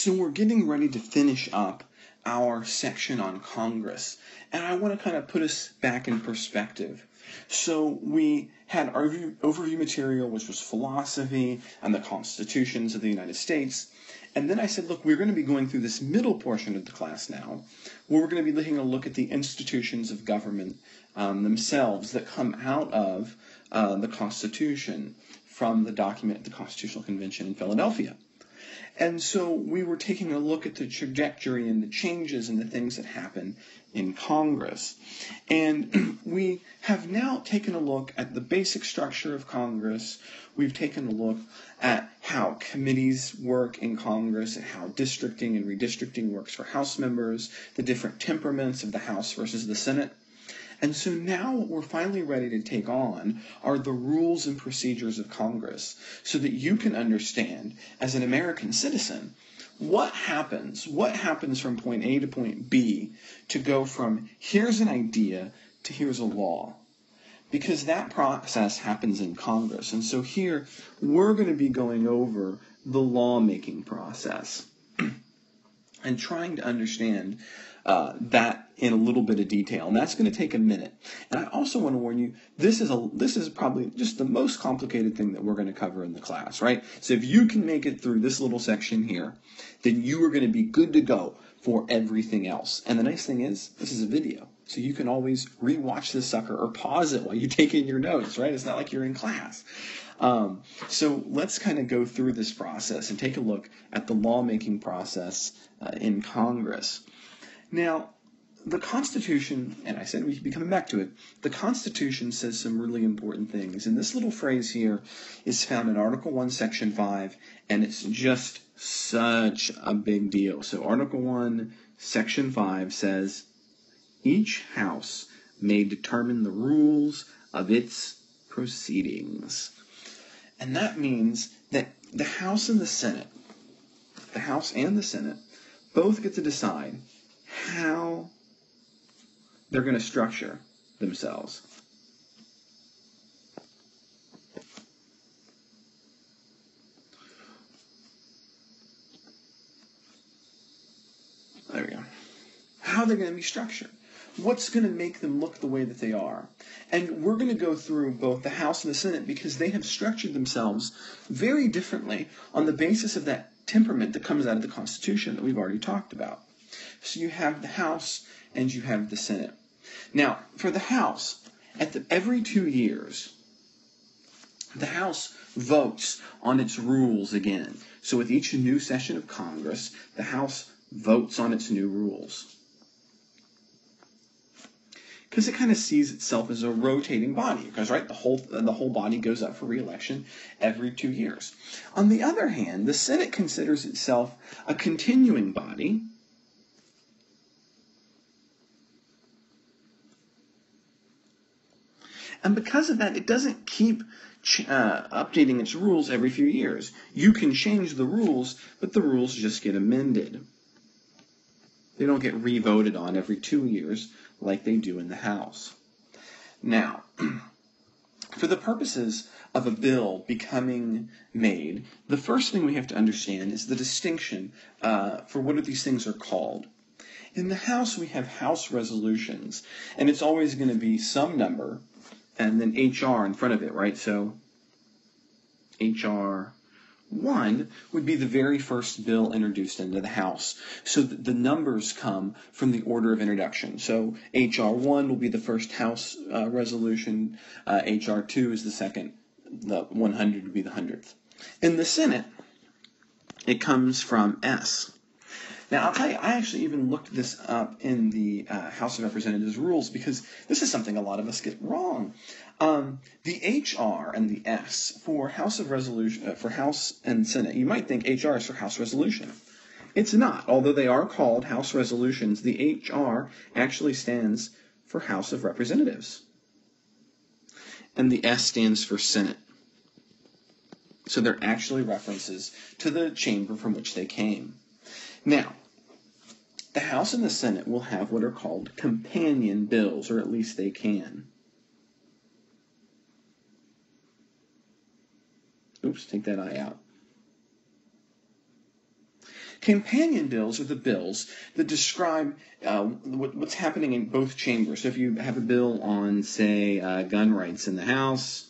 So we're getting ready to finish up our section on Congress, and I want to kind of put us back in perspective. So we had our overview material, which was philosophy and the constitutions of the United States. And then I said, look, we're going to be going through this middle portion of the class now, where we're going to be taking a look at the institutions of government themselves that come out of the Constitution from the document, the Constitutional Convention in Philadelphia. And so we were taking a look at the trajectory and the changes and the things that happen in Congress. And we have now taken a look at the basic structure of Congress. We've taken a look at how committees work in Congress and how districting and redistricting works for House members, the different temperaments of the House versus the Senate. And so now what we're finally ready to take on are the rules and procedures of Congress so that you can understand, as an American citizen, what happens from point A to point B to go from here's an idea to here's a law. Because that process happens in Congress. And so here we're going to be going over the lawmaking process and trying to understand that in a little bit of detail, and that's going to take a minute. And I also want to warn you, this is probably just the most complicated thing that we're going to cover in the class, right? So if you can make it through this little section here, then you are going to be good to go for everything else. And the nice thing is, this is a video, so you can always rewatch this sucker or pause it while you take in your notes, right? It's not like you're in class. So let's kind of go through this process and take a look at the lawmaking process in Congress. Now, the Constitution, and I said we'd be coming back to it, the Constitution says some really important things. And this little phrase here is found in Article 1, Section 5, and it's just such a big deal. So Article 1, Section 5 says, each House may determine the rules of its proceedings. And that means that the House and the Senate, both get to decide how they're going to structure themselves. There we go. How they're going to be structured. What's going to make them look the way that they are. And we're going to go through both the House and the Senate because they have structured themselves very differently on the basis of that temperament that comes out of the Constitution that we've already talked about. So you have the House and you have the Senate. Now, for the House, every 2 years, the House votes on its rules again. So with each new session of Congress, the House votes on its new rules. Because it kind of sees itself as a rotating body. Because, right, the whole body goes up for re-election every 2 years. On the other hand, the Senate considers itself a continuing body. And because of that, it doesn't keep updating its rules every few years. You can change the rules, but the rules just get amended. They don't get re-voted on every 2 years like they do in the House. Now, for the purposes of a bill becoming made, the first thing we have to understand is the distinction for what these things are called. In the House, we have House resolutions, and it's always going to be some number and then HR in front of it, right? So HR 1 would be the very first bill introduced into the House. So the numbers come from the order of introduction. So HR 1 will be the first House resolution. HR 2 is the second. The 100 would be the 100th. In the Senate, it comes from S. Now, I'll tell you, I actually even looked this up in the House of Representatives rules because this is something a lot of us get wrong. The HR and the S for House and Senate, you might think HR is for House resolution. It's not. Although they are called House resolutions, the HR actually stands for House of Representatives. And the S stands for Senate. So they're actually references to the chamber from which they came. Now, the House and the Senate will have what are called companion bills, or at least they can. Oops, take that I out. Companion bills are the bills that describe what's happening in both chambers. So if you have a bill on, say, gun rights in the House,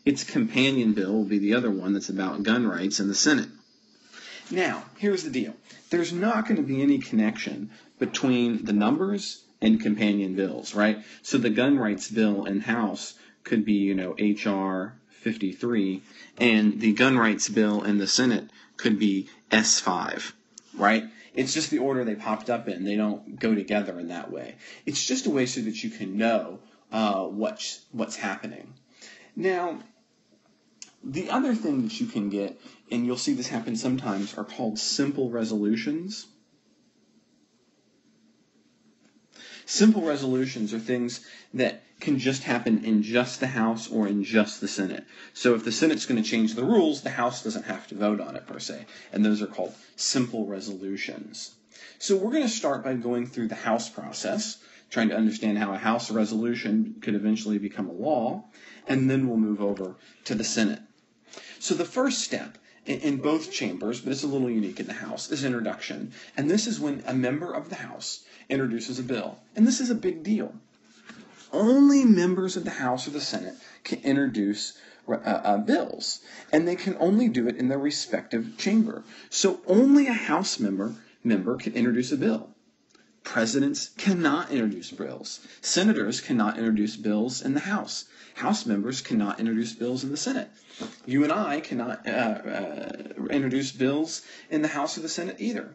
its companion bill will be the other one that's about gun rights in the Senate. Now, here's the deal. There's not going to be any connection between the numbers and companion bills, right? So the gun rights bill in House could be, H.R. 53, and the gun rights bill in the Senate could be S5, right? It's just the order they popped up in. They don't go together in that way. It's just a way so that you can know what's happening. Now, the other thing that you can get, and you'll see this happen sometimes, are called simple resolutions. Simple resolutions are things that can just happen in just the House or in just the Senate. So if the Senate's going to change the rules, the House doesn't have to vote on it per se. And those are called simple resolutions. So we're going to start by going through the House process, trying to understand how a House resolution could eventually become a law, and then we'll move over to the Senate. So the first step in both chambers, but it's a little unique in the House, is introduction. And this is when a member of the House introduces a bill. And this is a big deal. Only members of the House or the Senate can introduce bills, and they can only do it in their respective chamber. So only a House member can introduce a bill. Presidents cannot introduce bills. Senators cannot introduce bills in the House. House members cannot introduce bills in the Senate. You and I cannot introduce bills in the House or the Senate either.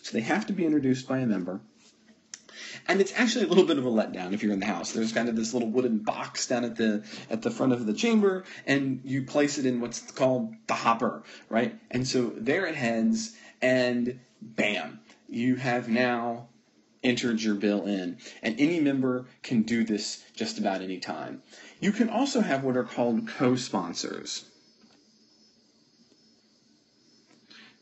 So they have to be introduced by a member. And it's actually a little bit of a letdown if you're in the House. There's kind of this little wooden box down at the front of the chamber, and you place it in what's called the hopper, right? And so there it heads, and bam, you have now entered your bill in. And any member can do this just about any time. You can also have what are called co-sponsors.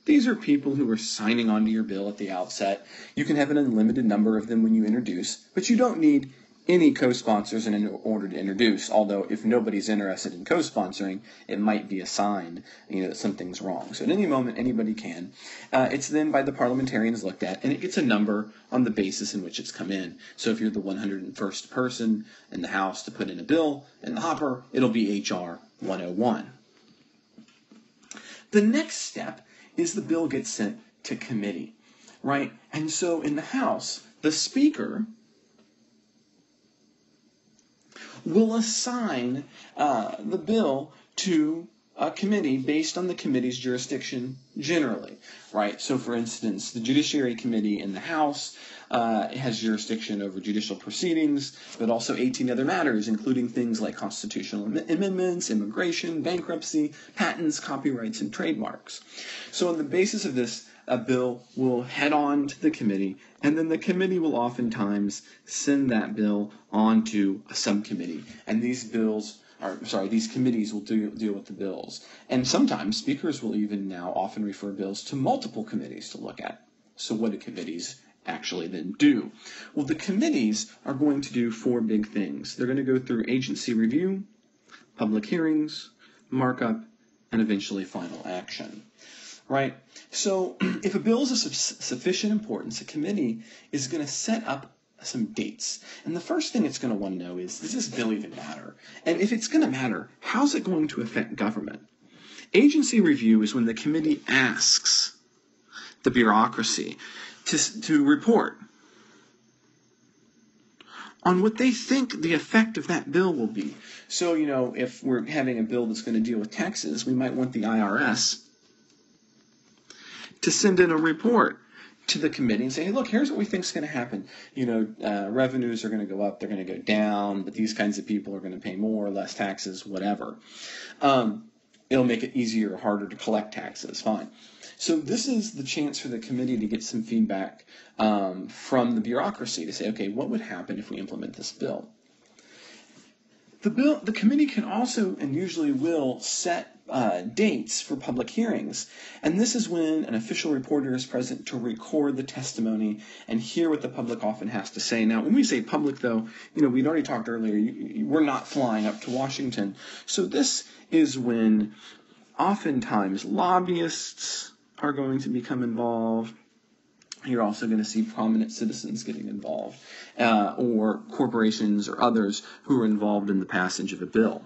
These are people who are signing onto your bill at the outset. You can have an unlimited number of them when you introduce, but you don't need any co-sponsors in order to introduce, although if nobody's interested in co-sponsoring, it might be a sign that something's wrong. So at any moment, anybody can. It's then by the parliamentarians looked at, and it gets a number on the basis in which it's come in. So if you're the 101st person in the House to put in a bill in the hopper, it'll be H.R. 101. The next step is the bill gets sent to committee, right? And so in the House, the Speaker will assign the bill to a committee based on the committee's jurisdiction generally, right? So, for instance, the Judiciary Committee in the House has jurisdiction over judicial proceedings, but also 18 other matters, including things like constitutional amendments, immigration, bankruptcy, patents, copyrights, and trademarks. So on the basis of this, a bill will head on to the committee, and then the committee will oftentimes send that bill on to a subcommittee. And these committees will deal with the bills. And sometimes speakers will even now often refer bills to multiple committees to look at. So what do committees actually then do? Well, the committees are going to do 4 big things. They're going to go through agency review, public hearings, markup, and eventually final action. Right? So if a bill is of sufficient importance, a committee is going to set up some dates. And the first thing it's going to want to know is, does this bill even matter? And if it's going to matter, how's it going to affect government? Agency review is when the committee asks the bureaucracy to report on what they think the effect of that bill will be. So, if we're having a bill that's going to deal with taxes, we might want the IRS to send in a report to the committee and say, hey, look, here's what we think is going to happen. Revenues are going to go up, they're going to go down, but these kinds of people are going to pay more, less taxes, whatever. It'll make it easier or harder to collect taxes, fine. So this is the chance for the committee to get some feedback from the bureaucracy to say, okay, what would happen if we implement this bill? The committee can also, and usually will, set dates for public hearings. And this is when an official reporter is present to record the testimony and hear what the public often has to say. Now, when we say public, though, we'd already talked earlier, we're not flying up to Washington. So this is when oftentimes lobbyists, are going to become involved. You're also going to see prominent citizens getting involved, or corporations or others who are involved in the passage of a bill.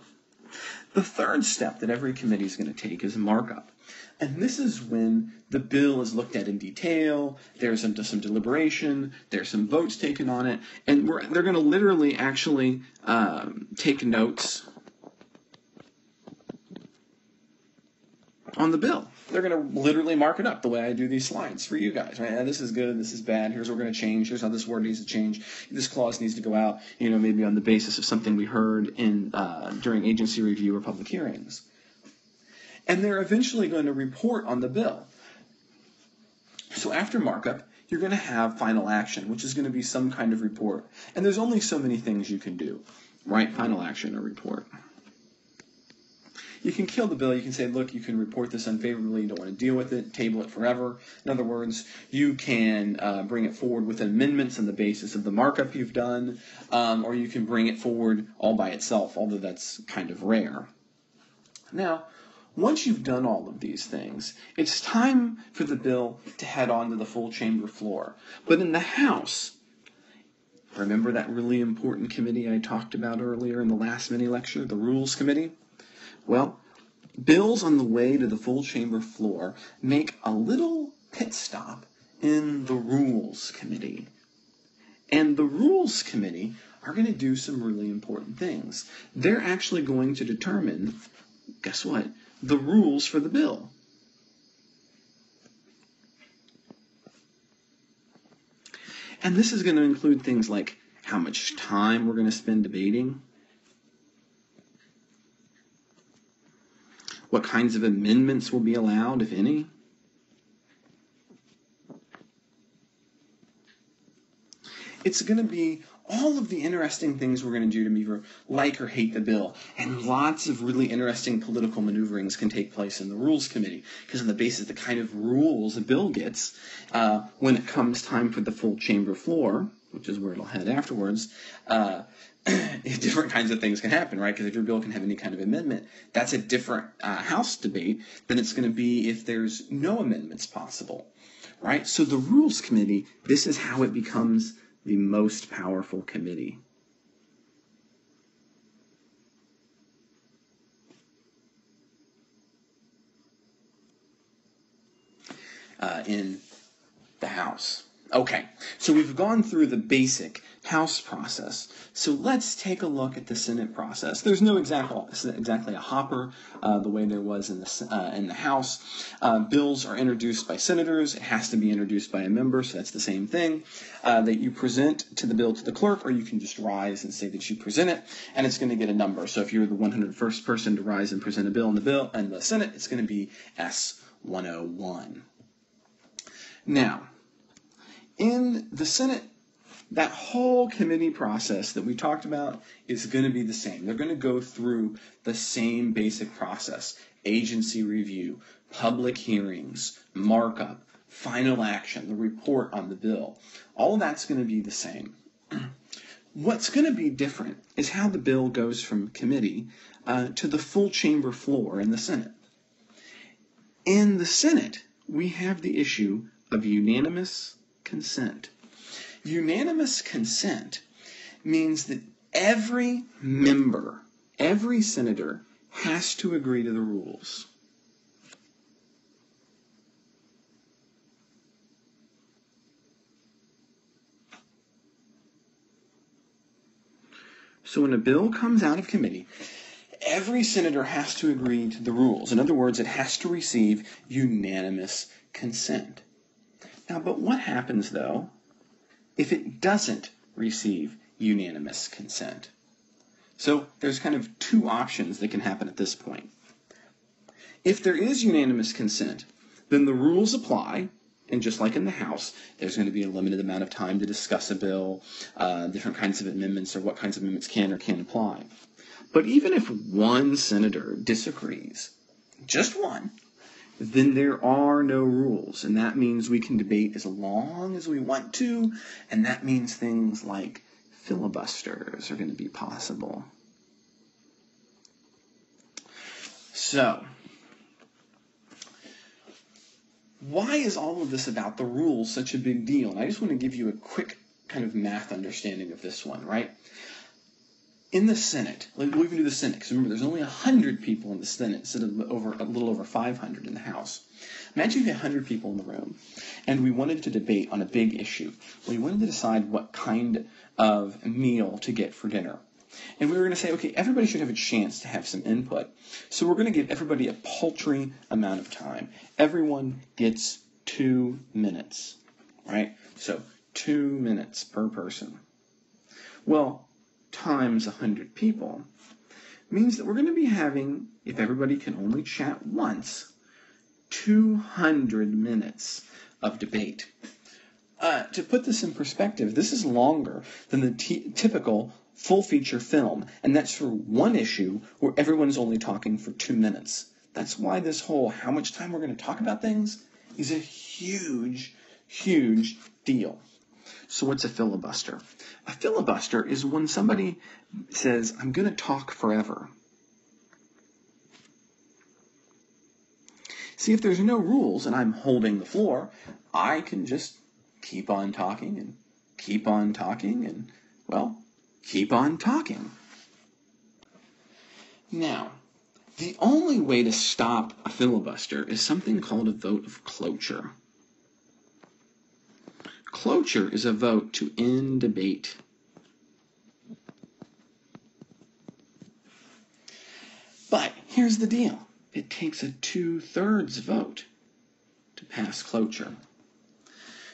The third step that every committee is going to take is markup. And this is when the bill is looked at in detail, there's some deliberation, there's some votes taken on it, and they're going to literally actually take notes on the bill. They're going to literally mark it up the way I do these slides for you guys, right? This is good, this is bad, here's what we're going to change, here's how this word needs to change, this clause needs to go out, maybe on the basis of something we heard in during agency review or public hearings. And they're eventually going to report on the bill. So after markup, you're going to have final action, which is going to be some kind of report. And there's only so many things you can do, right? Final action or report. You can kill the bill. You can say, look, you can report this unfavorably. You don't want to deal with it. Table it forever. In other words, you can bring it forward with amendments on the basis of the markup you've done, or you can bring it forward all by itself, although that's kind of rare. Now, once you've done all of these things, it's time for the bill to head on to the full chamber floor. But in the House, remember that really important committee I talked about earlier in the last mini lecture, the Rules Committee? Well, bills on the way to the full chamber floor make a little pit stop in the Rules Committee. And the Rules Committee are going to do some really important things. They're actually going to determine, guess what? The rules for the bill. And this is going to include things like how much time we're going to spend debating, what kinds of amendments will be allowed, if any, it's going to be all of the interesting things we're going to do to either like or hate the bill. And lots of really interesting political maneuverings can take place in the Rules Committee, because on the basis of the kind of rules a bill gets, when it comes time for the full chamber floor, which is where it'll head afterwards, different kinds of things can happen, right? Because if your bill can have any kind of amendment, that's a different House debate than it's going to be if there's no amendments possible, right? So the Rules Committee, this is how it becomes the most powerful committee. In the House. Okay, so we've gone through the basic House process. So let's take a look at the Senate process. There's no exactly a hopper the way there was in the House. Bills are introduced by senators. It has to be introduced by a member, so that's the same thing. That you present to the bill to the clerk, or you can just rise and say that you present it, and it's going to get a number. So if you're the 101st person to rise and present a bill in the Senate, it's going to be S-101. Now, in the Senate, that whole committee process that we talked about is going to be the same. They're going to go through the same basic process: agency review, public hearings, markup, final action, the report on the bill. All of that's going to be the same. What's going to be different is how the bill goes from committee to the full chamber floor in the Senate. In the Senate, we have the issue of unanimous consent. Unanimous consent means that every member, every senator, has to agree to the rules. So when a bill comes out of committee, every senator has to agree to the rules. In other words, it has to receive unanimous consent. Now, but what happens, though, if it doesn't receive unanimous consent? So there's kind of two options that can happen at this point. If there is unanimous consent, then the rules apply, and just like in the House, there's going to be a limited amount of time to discuss a bill, different kinds of amendments, or what kinds of amendments can or can't apply. But even if one senator disagrees, just one, then there are no rules, and that means we can debate as long as we want to, and that means things like filibusters are going to be possible. So, why is all of this about the rules such a big deal? And I just want to give you a quick kind of math understanding of this one, right? In the Senate, we'll even do the Senate, because remember, there's only 100 people in the Senate instead of a little over 500 in the House. Imagine if you had 100 people in the room, and we wanted to debate on a big issue. We wanted to decide what kind of meal to get for dinner. And we were going to say, okay, everybody should have a chance to have some input. So we're going to give everybody a paltry amount of time. Everyone gets 2 minutes, right? So 2 minutes per person. Well, times 100 people means that we're going to be having, if everybody can only chat once, 200 minutes of debate. To put this in perspective, this is longer than the typical full-feature film, and that's for one issue where everyone's only talking for 2 minutes. That's why this whole how much time we're going to talk about things is a huge, huge deal. So what's a filibuster? A filibuster is when somebody says, I'm going to talk forever. See, if there's no rules and I'm holding the floor, I can just keep on talking and keep on talking and, well, keep on talking. Now, the only way to stop a filibuster is something called a vote of cloture. Cloture is a vote to end debate. But here's the deal. It takes a 2/3 vote to pass cloture.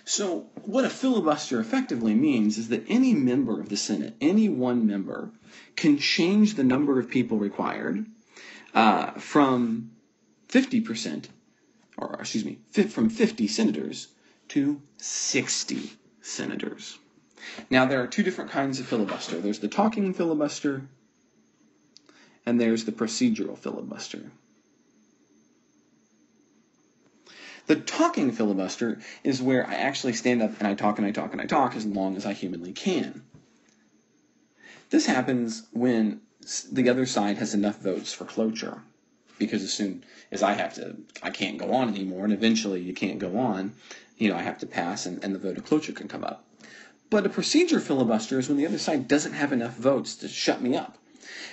So what a filibuster effectively means is that any member of the Senate, any one member, can change the number of people required from 50%, from 50 senators to 60 senators. Now, there are two different kinds of filibuster. There's the talking filibuster, and there's the procedural filibuster. The talking filibuster is where I actually stand up and I talk and I talk and I talk as long as I humanly can. This happens when the other side has enough votes for cloture, because as soon as I can't go on anymore, and eventually you can't go on, I have to pass and the vote of cloture can come up. But a procedure filibuster is when the other side doesn't have enough votes to shut me up.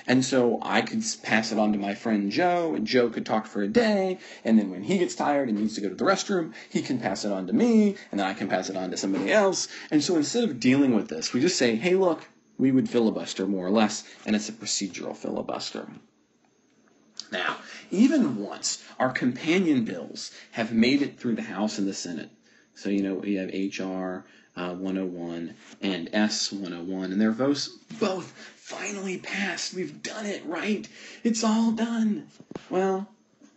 And so I could pass it on to my friend Joe, and Joe could talk for a day, and then when he gets tired and needs to go to the restroom, he can pass it on to me, and then I can pass it on to somebody else. And so instead of dealing with this, we just say, hey, look, we would filibuster more or less, and it's a procedural filibuster. Now, even once our companion bills have made it through the House and the Senate, so, we have H.R. 101 and S 101, and they're both finally passed. We've done it, right? It's all done. Well,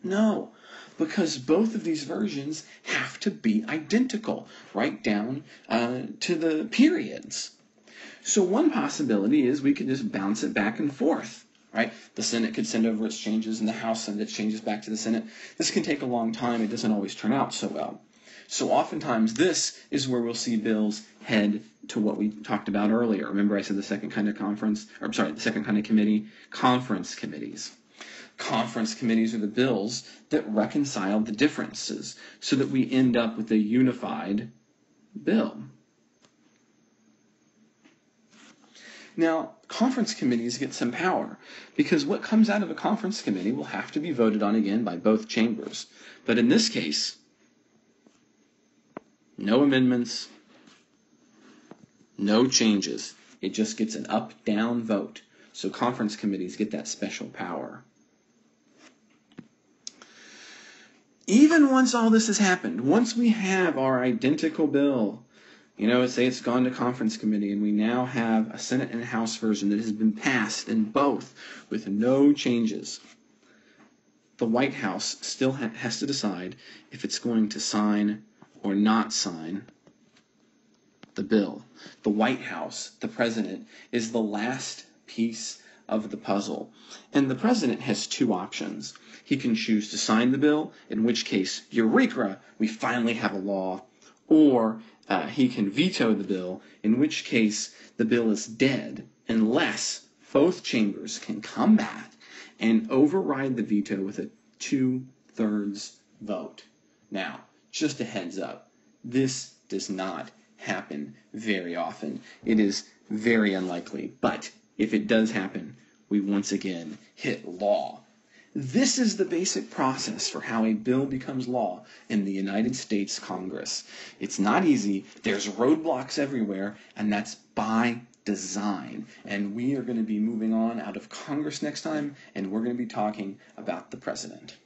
no, because both of these versions have to be identical, right down to the periods. So one possibility is we could just bounce it back and forth, right? The Senate could send over its changes, and the House send its changes back to the Senate. This can take a long time. It doesn't always turn out so well. So oftentimes this is where we'll see bills head to what we talked about earlier. Remember I said the second kind of committee? Conference committees. Conference committees are the bills that reconcile the differences so that we end up with a unified bill. Now, conference committees get some power because what comes out of a conference committee will have to be voted on again by both chambers. But in this case, no amendments, no changes. It just gets an up-down vote. So conference committees get that special power. Even once all this has happened, once we have our identical bill, say it's gone to conference committee and we now have a Senate and a House version that has been passed in both with no changes, the White House still has to decide if it's going to sign or not sign the bill. The White House, the president, is the last piece of the puzzle. And the president has two options. He can choose to sign the bill, in which case, eureka, we finally have a law. Or he can veto the bill, in which case the bill is dead, unless both chambers can come back and override the veto with a 2/3 vote. Now, just a heads up, this does not happen very often. It is very unlikely, but if it does happen, we once again hit law. This is the basic process for how a bill becomes law in the United States Congress. It's not easy, there's roadblocks everywhere, and that's by design. And we are going to be moving on out of Congress next time, and we're going to be talking about the president.